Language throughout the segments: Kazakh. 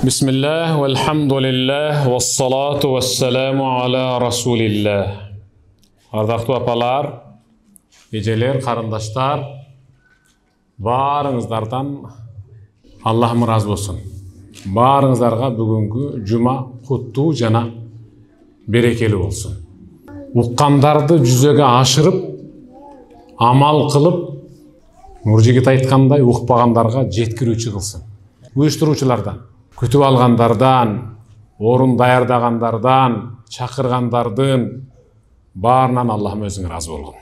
Bismillah, velhamdülillah, vessalatu vesselamu ala Rasulillah. Ardaқты apalar, eceler, қарындаштар, барыңыздардан Аллахым разы болсын. Барыңыздарға бүгінгі жұма құтты жана берекелі болсын. Ұққандарды жүзеге ашырып, амал қылып, Нұржігіт айтқандай ұқпағандарға жеткіруші қылсын. Uyuşturuculardan, күтіп алғандардан, орын даярдағандардан, шақырғандардың барынан Аллахым өзің разы болғын.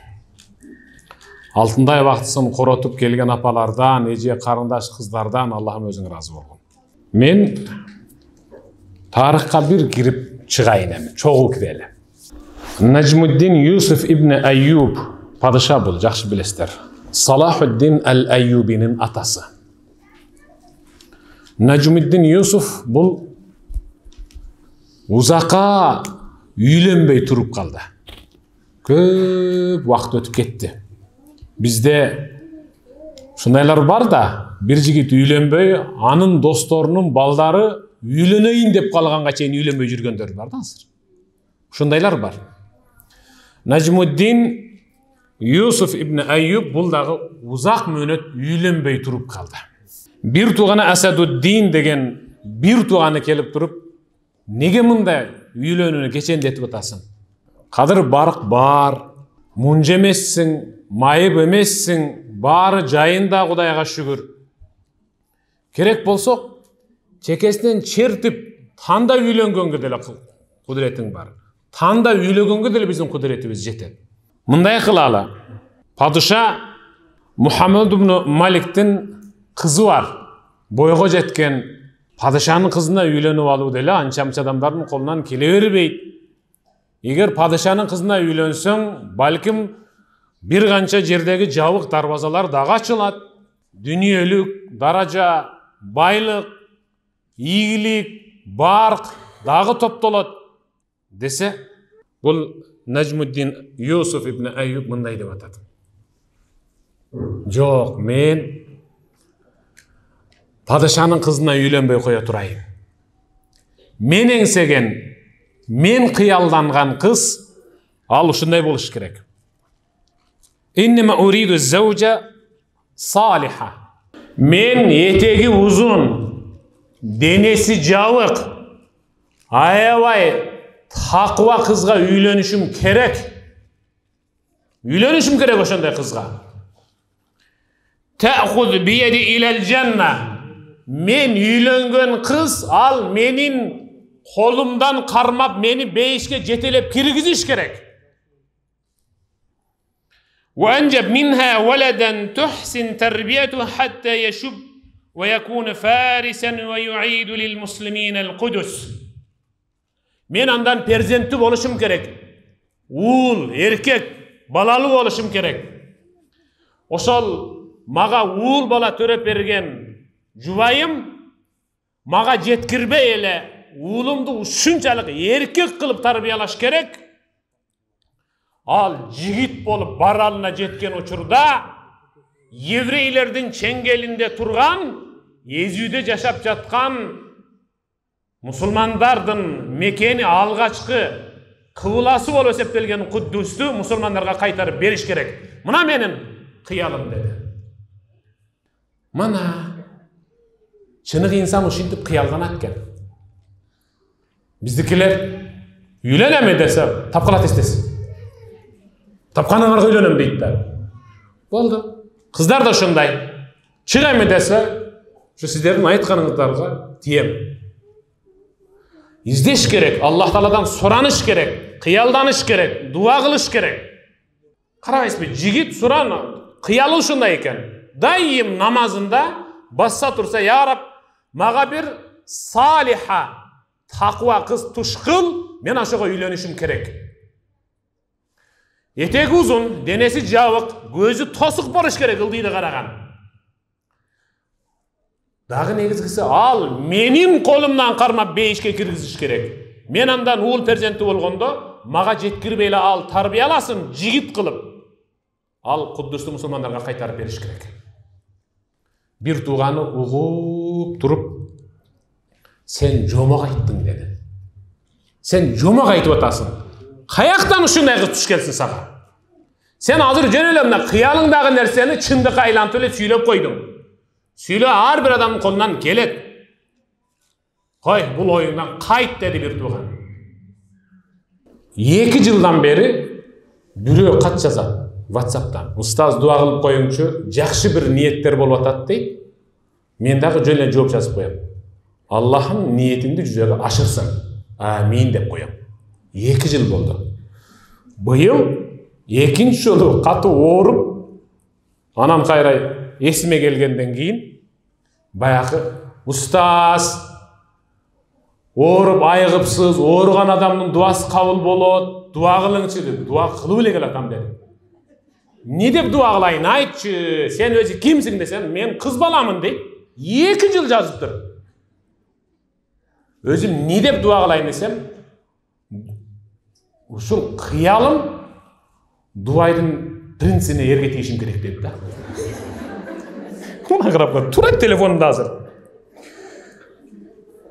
Алтындай вақтысын қоротып келген апалардан, еже қарындаш қыздардан Аллахым өзің разы болғын. Мен тарихқа бір кіріп шығайын, чоғыл кірелі. Najmuddin Yusuf ibn Ayyub падыша бұл, жақсы білесіздер. Салахуддин әл-Айюбинің атасы. Najmuddin Yusuf бұл ұзаққа үйленбей тұрып қалды. Көп уақыт өтіп кетті. Бізде шындайлар бар да, бір жігіт үйленбей, анын досторының балдары үйленейін деп қалғанға чейін үйленбей жүргендер бар да. Шындайлар бар. Najmuddin Yusuf ibn Ayyub бұлдағы ұзақ мөнет үйленбей тұрып қалды. Bir туғаны Асадуддин деген bir туғаны келіп тұрып, неге мұнда үйленуіне кешендетіп отасың? Қадыр барық бар, мұнжа емессің, майып емессің, бары жайында Құдайға шүгір. Керек болсақ, чекесінен чертіп, танда үйленгенге деле құдіретің бар. Танда үйленгенге деле біздің құдіретіміз жетеді. Мұндай қылалы, падыша Мұхаммед ibn Маликтің қызы бар. Бойға жеткен падышаның қызына үйленіп алу деле анша-мұнша адамдардың қолынан келе бербейді. Егер падышаның қызына үйленсең, балкім бір қанша жердегі жабық дарбазалар дағы ашылады. Дүниелік, даража, байлық, игілік, барқ дағы топталады десе, бұл Najmuddin Yusuf ibn Ayyub мұндай деп атады. Жоқ, мен падышаның қызына үйленбей қоя тұрайын. Мен еңсеген, мен қиялданған қыз, ал ұшындай болыш керек. Иннема уриду заужа салиха. Мен етегі ұзын, денесі жауық, аябай тақуа қызға үйленішім керек. Үйленішім керек ошандай қызға. Тәқуд бияди иләл жанна. Мен үйленген қыз, ал менің қолымдан қармап, мені бейішке жетелеп кіргізіш керек. وأنجب منها ولدا تحسن تربيته حتى يشب ويكون فارسا ويعيد للمسلمين القدس. Мен андан перзентті болышым керек. Уыл, еркек, балалы болышым керек. Ошол маға уыл бала төреп берген жұбайым, маға жеткірбей еле, уылымды ушунчалық еркек қылып тарбиялаш керек. Ал жігіт болып баралына жеткен учурда, еврейлердің чеңгелінде тұрған, езуде жашап жатқан мұсылмандардың мекені алғашқы қыбыласы болып есептелген Құддусты мұсылмандарға қайтарып беріш керек. Мұна менің қиялым деді. Мана шынық инсан ұшынтып қиялған аткен. Біздікілер үйленеме десе, тапқылат істесін. Тапқаныңарға үйленем дейді. Болды. Қыздар да шындай. Шығайме десе, сіздердің айтқаныңыздарға тием. İzdeş gerek, Allah Teala'dan soranış gerek, kıyaldanış gerek, dua kılış gerek. Karayız bir jigit soran, kıyalı şundayken, daim namazında bassa tursa, ya Rab, mağa bir saliha, takva kız tuşkıl, men aşağı uylenişim gerek. Etek uzun, denesi javık, gözü tosuk barış gerek, ıldıydı karagan. Дағы негізгісі, ал менің қолымнан қармап бейішке кіргізіш керек. Мен андан уыл перзенті болғанда, маға жеткірбейлі ал тарбияласын, жігіт қылып, ал Құддусты мұсылмандарға қайтарып беріш керек. Bir tuğanı uğup durup Sen jomak ayттың dedi. Sen jomak aytып атасың. Kayaktan ушундай кыз туш келсин сага? Sen azır jönelемде кыялыңдагы нерсени чындыкка айлантып эле сүйлөп койдуң. Сүйлөө ар бир адамдын колунан келет. Кой, бул оюңдан кайт dedi бир тууган. 2 жылдан бери бирөө кат жазат WhatsApp'tan. Устаз дуа кылып коюңчу, жакшы бир ниеттер болуп атат дейт. Мен дагы жөн эле жооп жазып коем. Аллахым ниетиңди жүзөгө ашырсын. Амин деп коем. 2 жыл болду. Быйыл экинчи жолу катуу ооруп, анан кайра эсиме келгенден кийин баягы устаз ооруп айыгыпсыз, ооруган адамдын дуасы кабыл болот, дуа кылыңчы деп, дуа кылып эле келатам деди. Не деп дуа кылайын айтчы, сен өзү кимсиң десем, мен кыз баламын дейт. 2 жыл жазыптыр. Өзүм не деп дуа кылайын десем, ушул кыялым дуайдын принципине эрге тийишим керек деп да. Мына карап турат телефонумда азыр.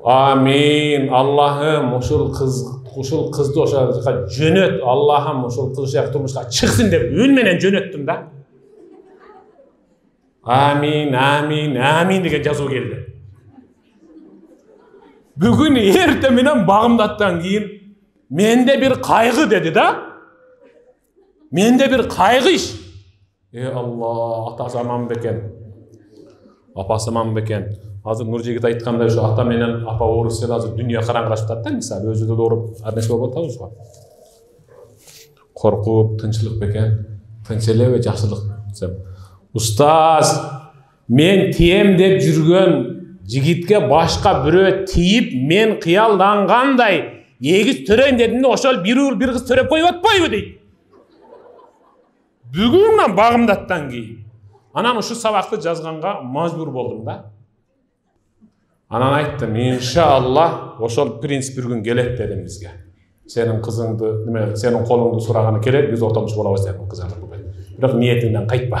Амин. Аллахым ушул кызды ошол жака жөнөт. Аллахым ушул кыз жак турмушка чыксын деп үн менен жөнөттүм да. Амин, амин, амин деген жазуу келди. Бүгүн эртең менен багымдаттан кийин менде бир кайгы деди да. Менде бир кайгы иш. Алла, атасы аман бекен. Апасы аман бекен. Азыр Нуржигит айткандай ушу ата менен апа ооруса азыр дүйнө караңгылашып атат да, мисалы өзү да ооруп, ар нерсе болуп атабыз го. Коркуп, тынчылык бекен, тынч элеби, жакшылык десем. Устаз, мен тием деп жүргөн жигитке башка бирөө тийип, мен кыялдангандай эгиз төрөйм дедим да, ошол бир уул бир кыз төрөп коюп атпайбы дейт. Бүгүн багымдаттан кийин анан ушу сабакты жазганга мажбур болдум да. Анан айттым, иншалла ошол принцип бир күн келет дедим бизге. Сенин кызыңды, неме, сенин колуңду сураганы келет, биз ортомуш болобуз дедим кыздар бүгүн. Бирок ниетиңден кайтпа.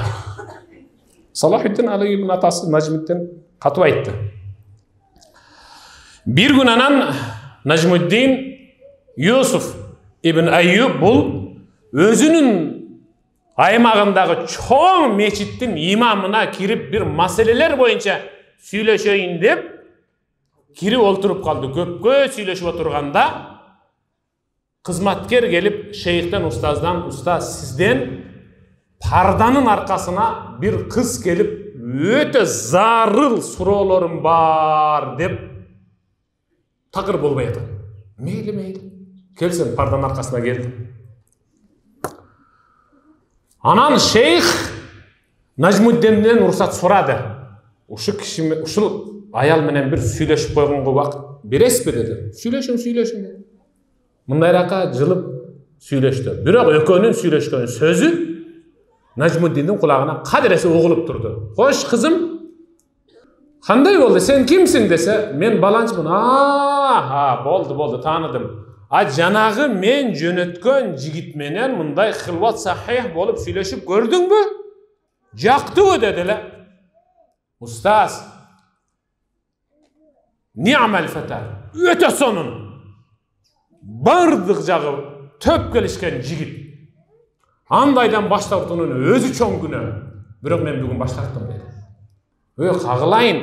Салахиддин Алиевдин атасы Нажмиддин катып айтты. Бир күн анан Нажмиддин Юсуф ибн Айюб бул өзүнүн аймагындагы чоң мечиттин имамына кирип бир маселелер боюнча сүйлөшөйүн деп кирип олтуруп калды. Көпкө сүйлөшүп отурганда кызматкер келип шейхтен, устаздан, устаз сизден парданын аркасына бир кыз келип өтө зарыл суроолорум бар деп такыр болбой атат. Мейли, мейли. Келсин, парданын аркасына келди. Анан шейх Нажмуддинден уруксат сурады. Ушул аял менен бир сүйлөшүп койгонго убакыт бересизби деди. Сүйлөшүң деди. Мындайрака жылып сүйлөштү. Бирок экөөнүн сүйлөшкөн сөзү Нажмуддиндин кулагына кадыресе угулуп турду. Кош кызым, кандай болду? Сен кимсиң десе, мен баланчмын. Болду, тааныдым. Жанагы мен жөнөткөн жигит менен мындай хилват сахих болуп сүйлөшүп көрдүңбү? Жактыбы деди эле. Устаз, ни'мал фата. Өтө сонун. Бардык жагы төп келишкен жигит. Андайдан баш тартуунун өзү чоң күнөө. Бирок мен бүгүн баш тарттым деди. Кагылайын.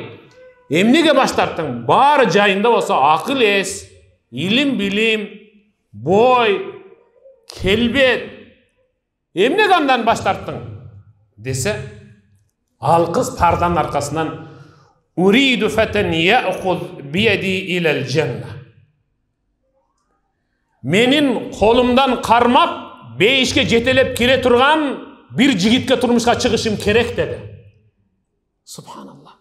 Эмнеге баш тарттың? Баары жайында болсо акыл эс, илим билим, бой, келбет. Эмнеге андан баш тарттың? Десе, ал кыз парданын аркасынан уриду фатан я'хуз бияди илал жанна. Менин колумдан кармап бейишке жетелеп кире турган бир жигитке турмушка чыгышым керек деди. Субханаллах.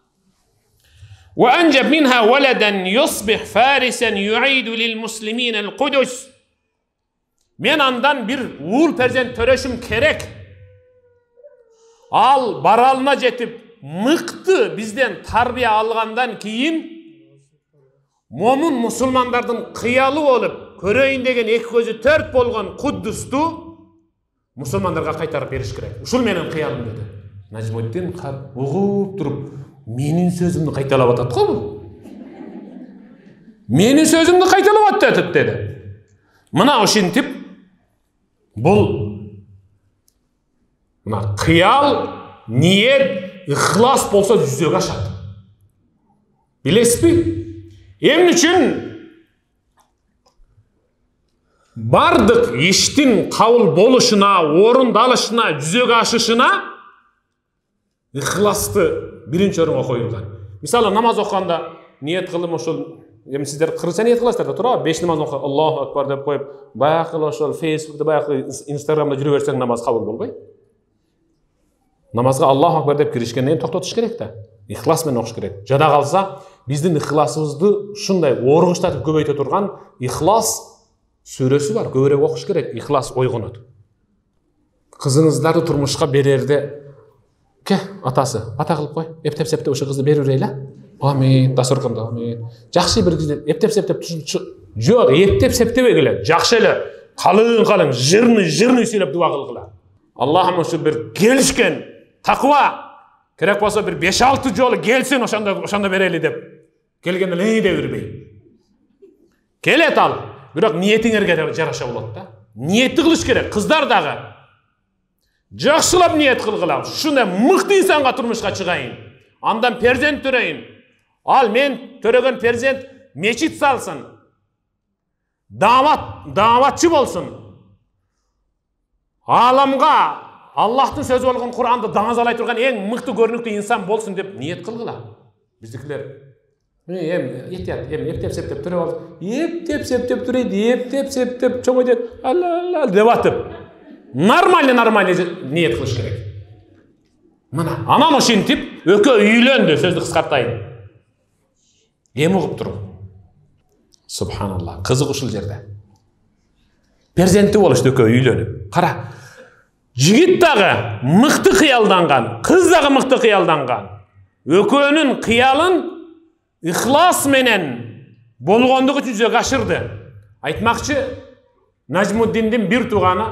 وأنجب منها ولدا يصبح فارسا يعيد للمسلمين القدس. Men andan bir uğul perzen töröşüm kerek. Al baralına jetip mıktı bizden tarbiya algandan keyin momun musulmandardın kıyalı olup köröyün degen iki gözü tört bolgan Kuddus'tu musulmandarga kaytarıp beriş kerek. Uşul menen kıyalım dedi. Najmuddin uğup durup menin sözümdü kaytalap atat go bu. Менин сөзүмдү кайталап атат dedi. Мына ошентип бул мына кыял, ниет, ыхлас болсо жүзөгө ашат. Билесизби? Эмне үчүн бардык иштин кабыл болушуна, орундалышына, жүзөгө ашышына ыхласты биринчи орунга коюлган. Мисалы намаз окуганда ниет кылым ошол, эми сиздер кыргызча ниет кыласыздар да, туура? 5 намаз окуп, Аллаху акбар деп коюп, баягы ошол Facebook'та, баягы Instagram'да жүрө берсең намаз кабыл болбойт. Намазга Аллаху акбар деп киришкенден токтотуш керек да. Ихлас менен окуш керек. Жада калса, биздин ихласыбызды ушундай оргуштатып көбөйтө турган Ихлас сүрөсү бар. Көбүрөөк окуш керек. Ихлас ойгонот. Кызыңыздарды турмушка берерде, ке, атасы, ата кылып кой. Эптеп-септеп ошо кызды берип эле. Амин, дасурканда, амин. Жакшы бир кызды эптеп-септеп жок, эптеп-септебей эле. Жакшы эле, калың, жырны сүйлөп дуа кылгыла. Аллахым ушу бир келишкен таква керек болсо бир 5-6 жолу келсин, ошондо берели деп. Келгенде эле деп үрбөй. Келет ал, бирок ниетиңерге жараша болот да. Ниетти кылыш керек. Кыздар дагы жакшылап ниет кылгыла. Ушундай мыкты инсанга турмушка чыгайын. Андан перзент төрөйүн. Ал мен төрөгөн перзент мечит салсын. Дааватчы болсун. Аламга Аллахтын сөзү болгон Куранды даңазалай турган эң мыкты көрүнүктүү инсан болсун деп ниет кылгыла. Биздикилер эптеп-септеп төрөп алып, эптеп-септеп төрөйт, эптеп-септеп чоңойдет, алла деп атып. Нормально ниет кылыш керек. Мына, анан ошентип экөө үйлөндү, сөздү кыскартайын. Эми угуп туруп. Субханалла, кызык ушул жерде. Перзенти болушту экөө үйлөнүп. Кара. Жигит дагы мыкты кыялданган, кыз дагы мыкты кыялданган. Экөөнүн кыялын ихлас менен болгондугу жүзөгө ашырды. Айтмакчы, Нажмуддиндин бир тууганы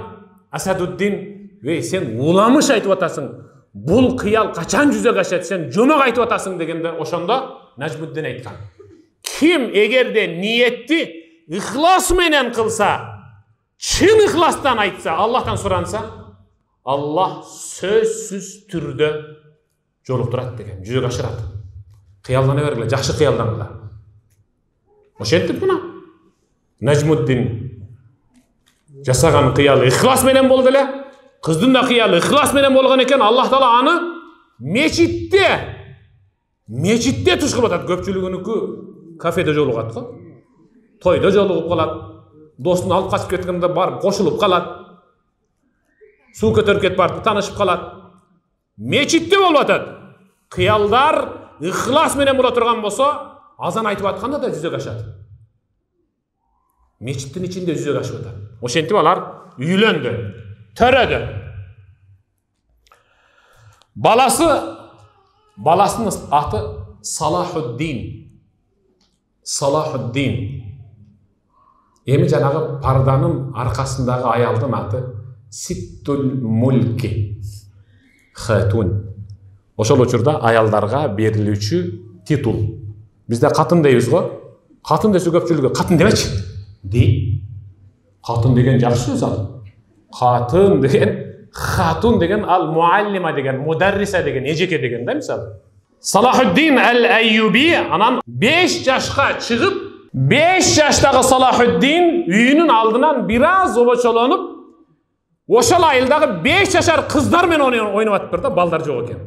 Асадуддин, сен уламыш айтып атасың. Бул кыял качан жүзөгө ашат, сен жомок айтып атасың дегенде, ошондо Нажмуддин айткан. Ким эгерде ниетти ихлас менен кылса, чын ихластан айтса, Аллахтан суранса, Аллах сөзсүз түрдө жолуктурат деген, жүзөгө ашырат. Кыялдана бергиле, жакшы кыялдангыла. Ошентип мына Нажмуддин жасаган кыялы ихлас менен болду эле. Кыздын да кыялы ихлас менен болгон экен. Аллах Таала аны мечитте туш кылып атат. Көпчүлүгүнүкү кафеде жолугат го. Тойдо жолугуп калат. Досун алып качып кеткенде барып кошулуп калат. Суу көтөрүп кетип барып таанышып калат. Мечитте болуп атат. Кыялдар ихлас менен боло турган болсо, азан айтып атканда да жүзөгө ашат. Мечиттин ичинде жүзөгө ашып атат. Ошентип алар үйлөндү, төрөдү. Баласынын аты Салахуддин. Эми жанагы парданын аркасындагы аялдын аты Ситтул Мулки Хатун. Ошол учурда аялдарга берилүүчү титул. Бизде катын дейбиз го. Катын десе көпчүлүгү катын демечи. Катын деген жакшы сөз ал. Катын деген, хатун деген ал муаллима деген, мударриса деген, эжеке деген да мисалы. Салахуддин ал-Айюби анан 5 жашка чыгып, 5 жаштагы Салахуддин үйүнүн алдынан бир аз обочолонуп, ошол айылдагы 5 жашар кыздар менен ойноп атыптыр да, балдар жок экен.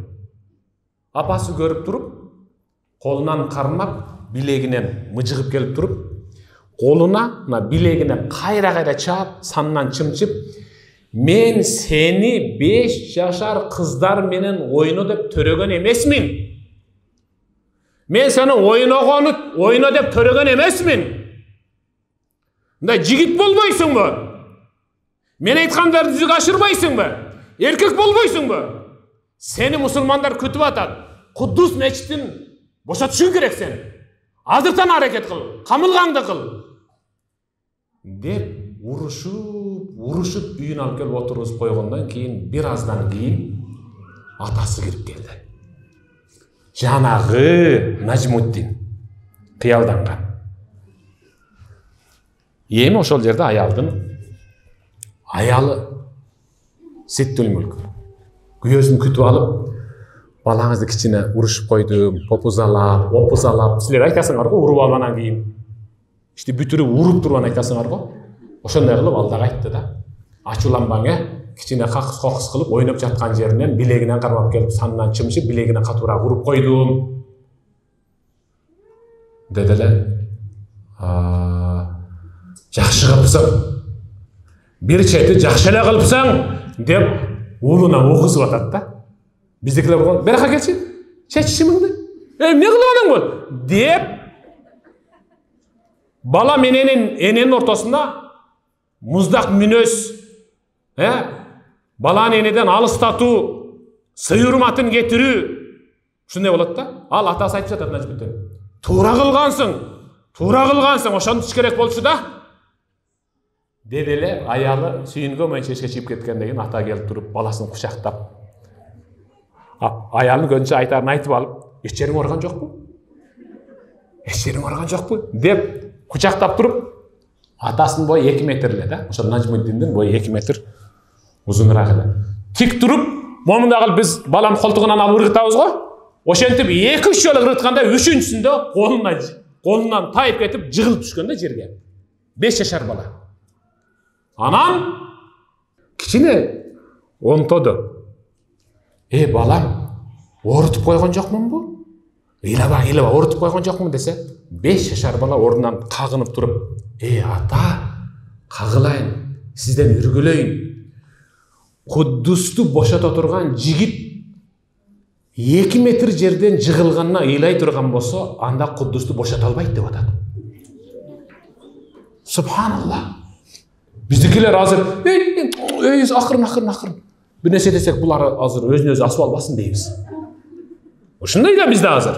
Апасы көрүп туруп, колунан кармап, билегинен мыжыгып келип туруп, колуна, билегине кайра чаап, санынан чымчып, мен сени 5 жашар кыздар менен ойно деп төрөгөн эмесмин. Мен сени ойно деп төрөгөн эмесмин. Мындай жигит болбойсуңбу? Мен айткандарды жүзөгө ашырбайсыңбы? Эркек болбойсуңбу? Сени мусулмандар күтүп атат. Куддус мечитин бошотушуң керек сен. Азыртан аракет кыл, камылгаңды кыл. Деп урушуп үйүн алып келип отургузуп койгондон кийин бир аздан кийин атасы кирип келди. Жанагы Нажмуддин кыялданган. Эми ошол жерде аялы Ситтул мүлк күйөөсүн күтүп алып, балаңызды кичине урушуп койдум, попузалап, опузалап, силер айтасыңар го, уруп алгандан кийин ишти бүтүрүп уруп турган айтасыңар го. Ошондой кылып алдага айтты да. Ачууланбаң, кичине какыс кылып ойноп жаткан жеринен билегинен кармап келип, санынан чымшып, билегине катуураак уруп койдум. Деди эле. Жакшы кылыпсың. Бир чети жакшы эле кылыпсың деп уулуна окузуп атат да. Биздикилер болгон, "Берака келчи, чеч чимиңди. Эмне кылып атаң бул?" деп бала менен эненин ортосунда муздак мүнөз, баланы энеден алыстатуу, сый урматын кетирүү, ушундай болот да. Ал атасы айтып жатат Нажмиддин. Туура кылгансың, ошентиш керек болчу да. Деди эле, аялы сүйүнгөн чечке чыгып кеткенден кийин ата келип туруп, баласын кучактап, аялын көзүнчө айтарын айтып алып, "Эч жериң ооруган жокпу?" деп кучактап туруп, атасынын бою 2 метр эле да. Ошо Нажмиддиндин бою 2 метр узунураак эле. Тик туруп, момундай кылып биз баланын колтугунан алып ыргытабыз го. Ошентип 2-3 жолу ыргытканда, 3-үнчүсүндө колунан тайып кетип, жыгылып түшкөн да жерге. 5 жашар бала. Анан кичине онтоду. Балам, оорутуп койгон жокмунбу? Ыйлаба, оорутуп койгон жокмун десе, 5 жашар бала ордунан кагынып туруп, ата, кагылайын, сизден үргүлөйүн. Куддусту бошото турган жигит 2 метр жерден жыгылганына ыйлай турган болсо, анда Куддусту бошото албайт деп атат. Субханаллах. Биздикилер азыр, акырын. Bir nese desek bular azır özünü özü asıp alбасын дейбиз. Ушундай да бизде азыр.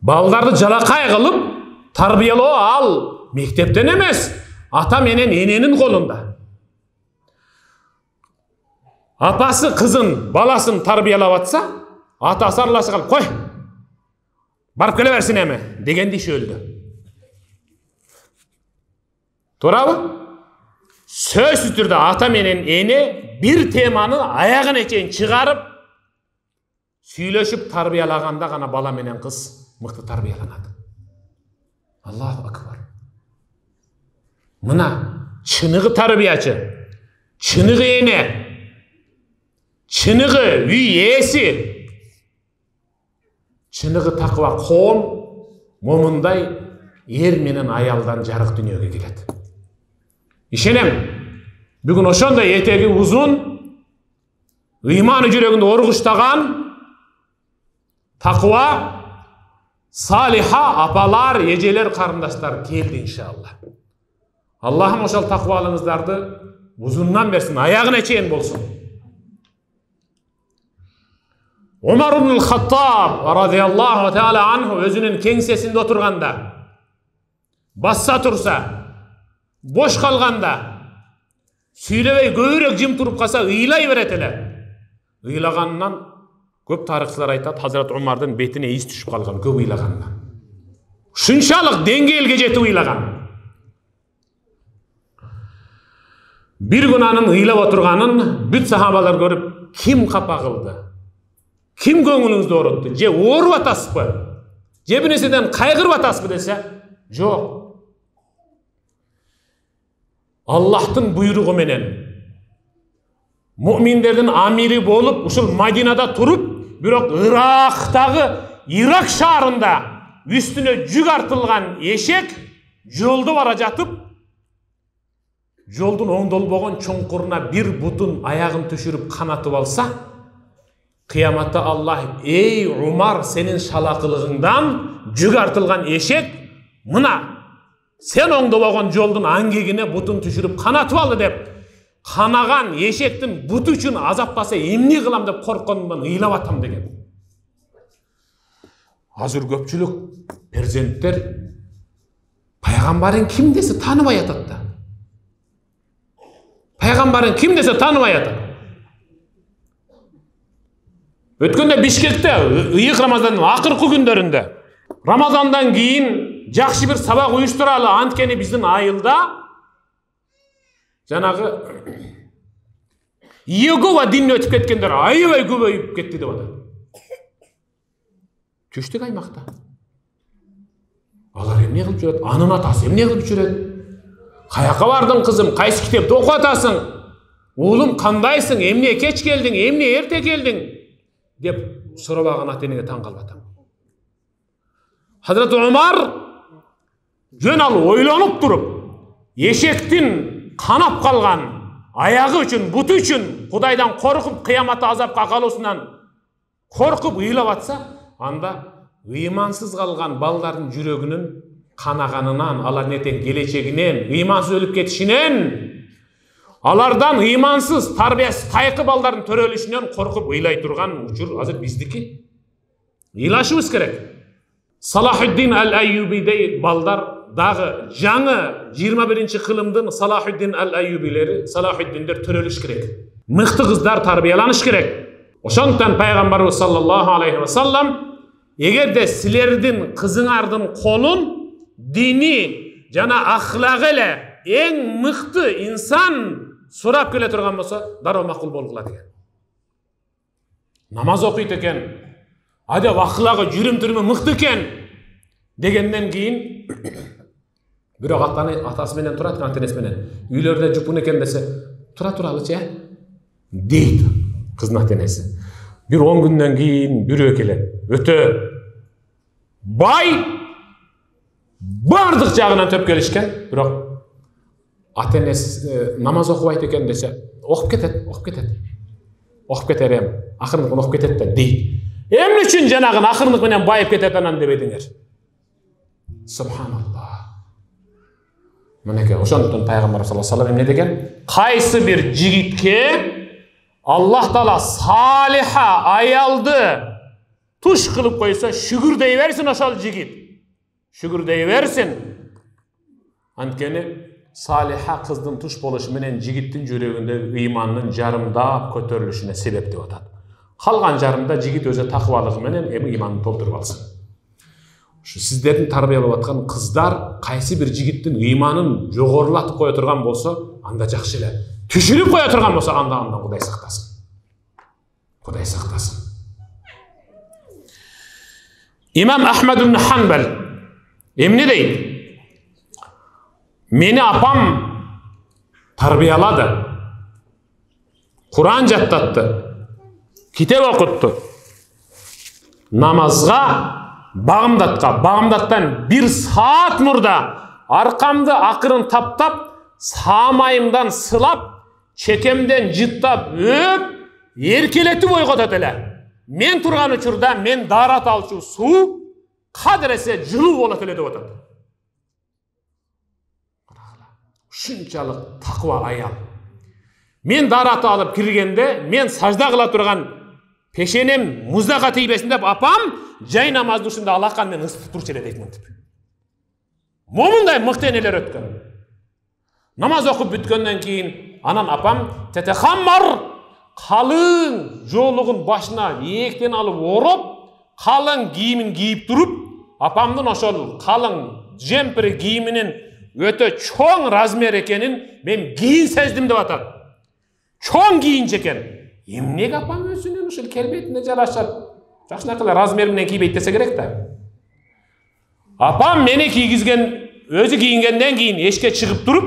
Балдарды жалакай кылып тарбиялоо ал мектептен эмес, ата менен эненин колунда. Апасы кызын, баласын тарбиялап атса, атасы аралашып калып, "Кой, барып келе берсин эми" дегенди шөлдү. Туурабы? Сөзсүз түрдө ата менен эне бир теманы аягына чейин чыгарып, сүйлөшүп тарбиялаганда гана бала менен кыз мыкты тарбияланат. Аллаху акбар. Мына чыныгы тарбиячы, чыныгы эне, чыныгы үй ээси, чыныгы такыба коом момундай эр менен аялдан жарык дүнүйөгө келет. Ишенем, бүгүн ошондой этеги узун, ыйманы жүрөгүндө оргуштаган такыба, салиха апалар, эжелер, карындаштар келди иншалла. Аллахым ошол такыбалыңыздарды узундан берсин, аягына чейин болсун. Умар ибн Хаттаб радиаллаху таала анху өзүнүн кеңсесинде отурганда, басса турса, бош калганда, сүйлөбөй көбүрөөк жым туруп калса ыйлай берет эле. Ыйлаганынан көп тарыхчылар айтат, Хазрат Умардын бетине из түшүп калган көп ыйлагандан. Ушунчалык деңгээлге жетип ыйлаган. Бир күн анын ыйлап отурганын бүт сахабалар көрүп, ким капа кылды? Ким көңүлүңүздү оорутtu? Же ооруп атасызбы? Же бир нерседен кайгырып атасызбы десе, жок. Аллахтын буйругу менен муъминдердин амири болуп, ушул Мадинада туруп, бирок Ирак шаарында үстүнө жүк артылган эшек жолдо бара жатып, жолдун оңдолбогон чоңкуруна бир бутун аягын түшүрүп канатып алса, кыяматта Аллах, "Эй Умар, сенин шалакылыгыңдан жүк артылган эшек мына сен оңдобогон жолдун аңгегине бутун түшүрүп канатып алды" деп, канаган эшектин буту үчүн азаптаса эмне кылам деп коркконумдан ыйлап атам деген. Азыр көпчүлүк перзенттер пайгамбарың ким десе тааныбай атат да. Пайгамбарың ким десе тааныбай атат. Өткөндө Бишкекте ыйык Рамазандын акыркы күндөрүндө, Рамазандан кийин жакшы бир сабак уюштуралы, анткени биздин айылда жанагы Иегова динин өтүп кеткендер аябай көбөйүп кетти деп атат. Түштүк аймакта. Алар эмне кылып жүрөт? Анын атасы эмне кылып жүрөт? Каяка бардың кызым? Кайсы китепти окуп атасың? Уулум кандайсың? Эмне кеч келдиң? Эмне эрте келдиң? деп сурабаган ата-энеге таң калып атам. Hazreti Umar жөн алып ойлонуп туруп, эшектин канап калган аяғы үшін, бұты үшін Құдайдан қорқып, қияматта азапқа қалусынан қорқып ыйлап атса, анда ыймансыз қалған балдардың жүрегінің қанағанынан, алар нетен келечегінен, ыймансыз өліп кетишинен, алардан ыймансыз, тарбиясыз кайкы балдардың төрөлүшүнөн қорқып ыйлай турган учур азыр биздики. Ыйлашыбыз керек. Салахуддин Ал-Айюбидей балдар дагы жаңы 21-ші кылымдын Салахуддин Ал-Айюбилери, Салахуддиндер төрөлүш керек. Мыкты кыздар тарбияланыш керек. Ошондуктан пайгамбарыбыз саллаллаху алейхи ва саллам эгерде силердин кызыңардын колун дини жана ахлагы эле эң мыкты инсан сурап келе турган болсо, дароо макул болгула деген. Намаз окуйт экен, адеп ахлагы жүрүм-туруму мыкты экен дегенден кийин бирок атасы менен турат, ата-энеси менен үйлөрдө жупун экен десе, тура туралычы дейт кыздын ата-энеси. Bir 10 günden keyin biri келет. Öte bay bardıq жагынан төп келишкен, бирок ата-энеси намаз окубайт экен десе, окуп кетерем, акырындык окуп кетет да дейт. Эмне үчүн жанагын акырындык менен байып кетет анан дебедиңер? Субханаллах. Мынеке ошондуктан пайгамбар саллаллаху алейхи ва саллям эмне деген? Кайсы бир жигитке Аллах Таала салиха аялды туш кылып койсо, шүгүрдей берсин ошол жигит. Шүгүрдей берсин. Анткени салиха кыздын туш болушу менен жигиттин жүрөгүндө ыймандын жарымдап көтөрүлүшүнө себеп деп атат. Калган жарымда жигит өзү такыбалыгы менен эми ыйманын толтуруп алсын. Şu sizlerin tarbiyalап аткан кыздар кайсы бир жигиттин ыйманын жогорулатып кое турган болсо, анда жакшы эле. Түшүрүп кое турган болсо, андан Кудай сактасын. Кудай сактасын. İmam Ahmed ibn Hanbal эмне дейт? Meni apam tarbiyaladı. Kur'an jattатты. Kitap okuttu. Namazga bağımdattан 1 saat murda arkamda akırın tap-tap, sağmayımdan sılap, çekemden jıttap, öp, erkeletip oygotat ele. Men turgan uçurda men darat alçu su kadrese жылуу болот эле деп атат. Шунчалык таква аял. Мен дарат алып киргенде, мен сажда кыла турган пешенем муздага тийбесин деп апам жай намаздын ушунда алакан мен ысытып турчу эле дейт мынтип. Момундай мыкты энелер өткөн. Намаз окуп бүткөндөн кийин анан апам tetexammar kalın жолугун башына ийектен алып ороп, kalın кийимин кийип туруп, апамдын ошол kalın жемпери кийиминин өтө чоң размер экенин мен кийин сездим деп атат. Чоң кийинче экен. Эмнеге апам өзүнүн ушул келбетине жарашат? Жакшынакы размери менен кийбейт десе керек да. Апам мени кийгизген, өзү кийингенден кийин эшикке чыгып туруп,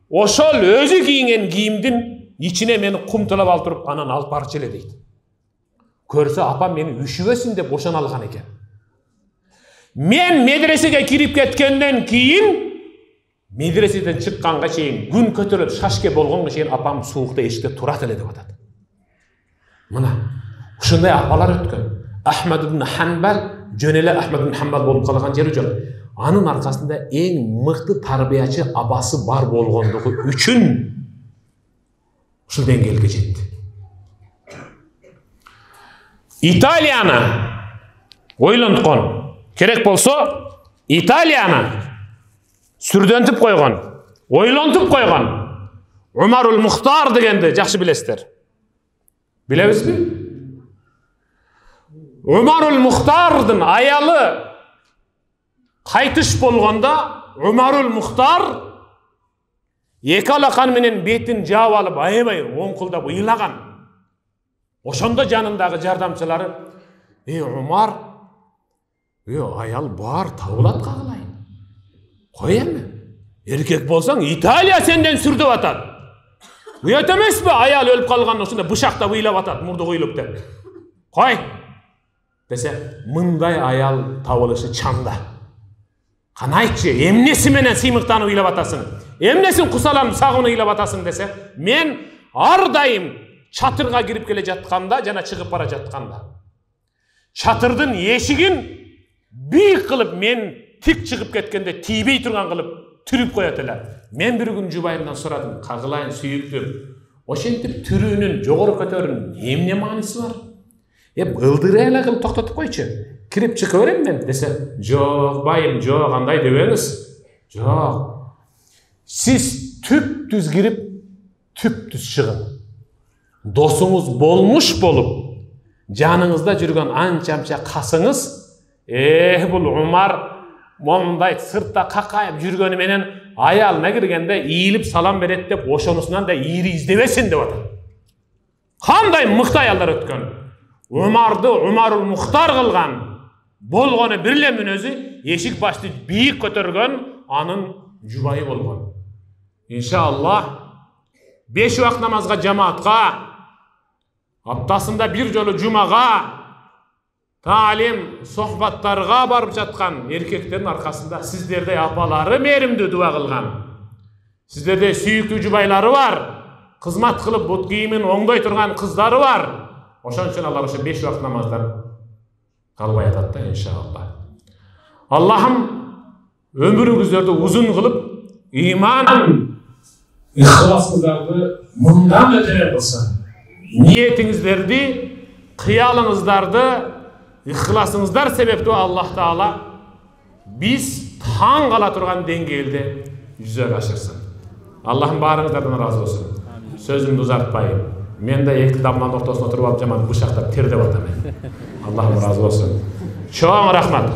ошол өзү кийинген кийимдин ичине мени кумтулап алып туруп, анан алып барчу эле дейт. Көрсө апам мени үшүбөсүн деп бошона алган экен. Мен медресеге кирип кеткенден кийин, медреседен чыкканга чейин, күн көтөрүп шашке болгонго чейин апам суукта эшикте турат эле деп атат. Мына ушундай апалар өткөн. Ахмад ибн Ханбал жөн эле Ахмад ибн Ханбал болуп калган жери жок. Анын аркасында эң мыкты тарбиячы абасы бар болгондугу үчүн ушул деңгээлге жетти. Италияны ойлонткон, керек болсо Италияны сүрдөнтүп койгон, ойлонтуп койгон Умарул Мухтар дегенди жакшы билесиздер. Билебизби? Умарул Мухтардын аялы Кайтыш болгондо Умарул Мухтар эки алаканы менен бетин жаап алып аябай оңкулдап ыйлаган. Ошондо жанындагы жардамчылары: Умар, аял бар, табылат кагылайын. Кой эми. Эркек болсаң, Италия сенден сүрдөп атат. Уят эмеспи? Аял өлүп калган, ошондо бышактап ыйлап атат, мурду коюлуп деп. Кой десе, мындай аял табылышы чанда. Кана айтчы, эмнеси менен сыймыктанып ыйлап атасың? Эмнесин кусаланып сагынып ыйлап атасың десе, мен ар дайым чатырга кирип келе жатканда жана чыгып бара жатканда, чатырдын эшигин бийик кылып мен тик чыгып кеткенде тийбей турган кылып түрүп коет эле. Мен бир күн жубайымдан сурадым: кагылайын сүйүктүм, ошентип түрүүнүн жогору көтөрүүнүн эмне мааниси бар? Ылдырай эле кылып токтотуп койчу. Кирип чыга берем мен десе, жок байым, жок, андай дебеңиз. Жок. Сиз түп-түз кирип, түп-түз чыгың. Досуңуз болмуш болуп, жаныңызда жүргөн анча-анча касыңыз, бул Умар момундай сыртта какайып жүргөнү менен аялына киргенде ийилип салам берет деп ошонусунан да ийри издебесин деп атат. Кандай мыкты аялдар өткөн. Умарды Умарул Мухтар кылган болгону бир эле мүнөзү эшик башты бийик көтөргөн анын жубайы болгон. Иншаллах 5 убак намазга жамаатка, аптасында бир жолу жумага, таалим, сохбаттарга барып жаткан эркектердин аркасында сиздердей апалары мээримдүү дуа кылган. Сиздердей сүйүктүү жубайлары бар, кызмат кылып бут кийимин оңдой турган кыздары бар. Ошон үчүн алар ошо 5 убак намаздан калбай атат да, иншаллах. Аллахым өмүрүңүздөрдү узун кылып, ыйман, ихласыңыздарды мындан өтө кылсын. Ниетиңиздерди, кыялыңыздарды, ихласыңыздар себептүү Аллах Таала биз таң кала турган деңгээлде жүзөгө ашырсын. Аллахым баарыңыздардан ыраазы болсун. Сөзүмдү узартпайын. Мен де эки дамланын ортосуна туруп алып жаман бышактап тердеп атам. Аллахым ыраазы болсун. Чоң рахмат.